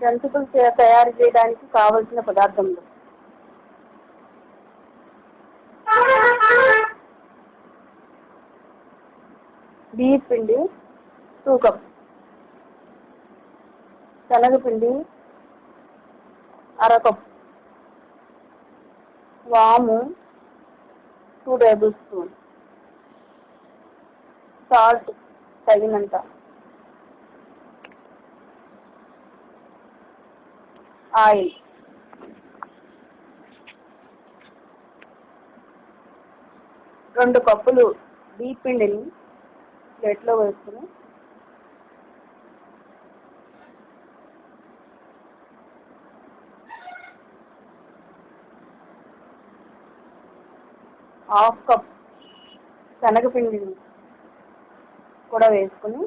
జంతికలు తయారు చేయడానికి కావలసిన పదార్థములు: బియ్యం పిండి 2 కప్స్, శనగపిండి 1/2 కప్, వాము 2 టేబుల్ స్పూన్, సాల్ట్ తగినంత, ఆయిల్. రెండు కప్పులు బియ్యం పిండిని ప్లేట్లో వేసుకుని హాఫ్ కప్ శనగపిండిని కూడా వేసుకుని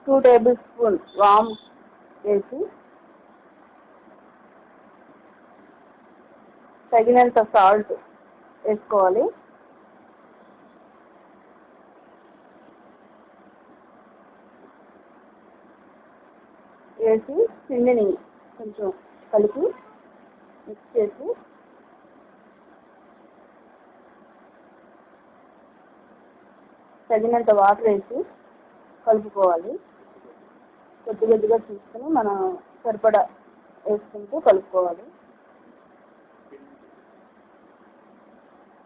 టూ టేబుల్ స్పూన్ వాము వేసి తగినంత సాల్ట్ వేసుకోవాలి. వేసి పిండిని కొంచెం కలిపి మిక్స్ చేసి తగినంత వాటర్ వేసి కలుపుకోవాలి. కొద్ది కొద్దిగా చూసుకుని మనం సరిపడా వేసుకుంటూ కలుపుకోవాలి.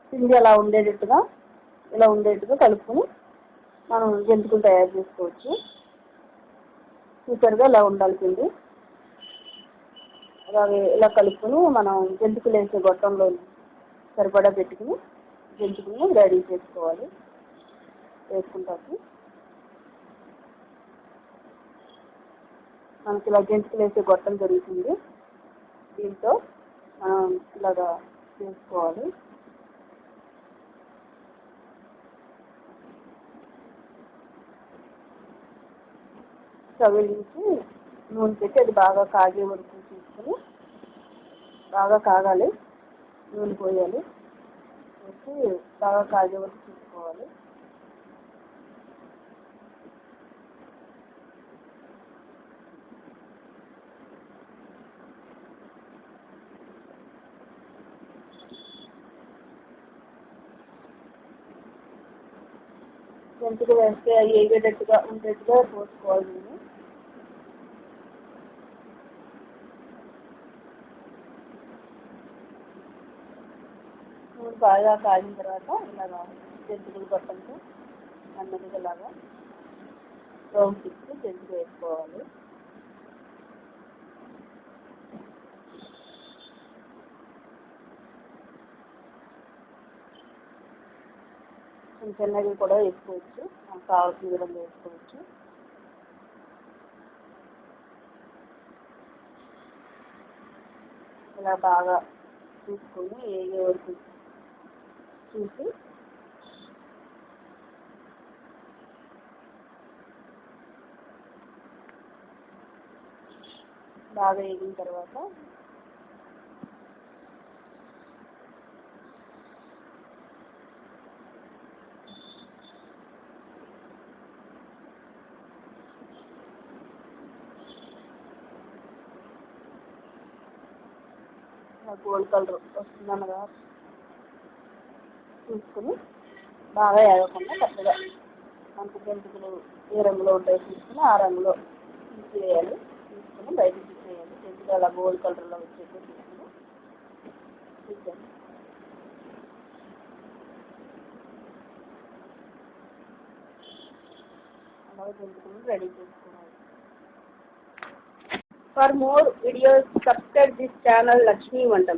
పిండి ఇలా ఉండేట్టుగా కలుపుకొని మనం జంతికలు తయారు చేసుకోవచ్చు. సూపర్గా ఇలా ఉండాలి పిండి. అలాగే ఇలా కలుపుకొని మనం జంతికలు వేసే గొట్టంలో సరిపడా పెట్టుకుని జంతికలను రెడీ చేసుకోవాలి. వేసుకుంటాము. మనకి ఇలా జంతికలు వేసే గొట్టం జరుగుతుంది. దీంతో మనం ఇలాగా చేసుకోవాలి. స్టవ్ వెలిగించి నూనె పెట్టి అది బాగా కాగే వరకు తీసుకుని బాగా కాగాలి. నూనె పోయాలి. వేసి బాగా కాగే వరకు చూసుకోవాలి. జంతిక వేస్తే అవి ఉండేట్టుగా పోసుకోవాలి. నూనె బాగా కాగిన తర్వాత ఇలాగా జంతికలు గొట్టంతో అన్నదిలాగా రౌండ్ తిప్పి జంతిక వేసుకోవాలి. చిన్నవి కూడా వేసుకోవచ్చు. కావాల్సిన విధంగా వేసుకోవచ్చు. ఇలా బాగా చూసుకొని ఏ వరకు చూసి బాగా వేగిన తర్వాత గోల్డ్ కలర్ వస్తుందన్నగా చూసుకుని బాగా ఏగకుండా కరెక్ట్గా మనకు జంతికలు ఏ రంగులో ఉంటాయో చూసుకుని ఆ రంగులో తీసివేయాలి. తీసుకుని బయటకు తీసేయాలి. జంతికలు అలా గోల్డ్ కలర్లో వచ్చేసి తీసుకుని తీసేయాలి. అలాగే జంతికలు రెడీ చేసుకోవాలి. For more videos, subscribe this channel Lakshmi Vandam.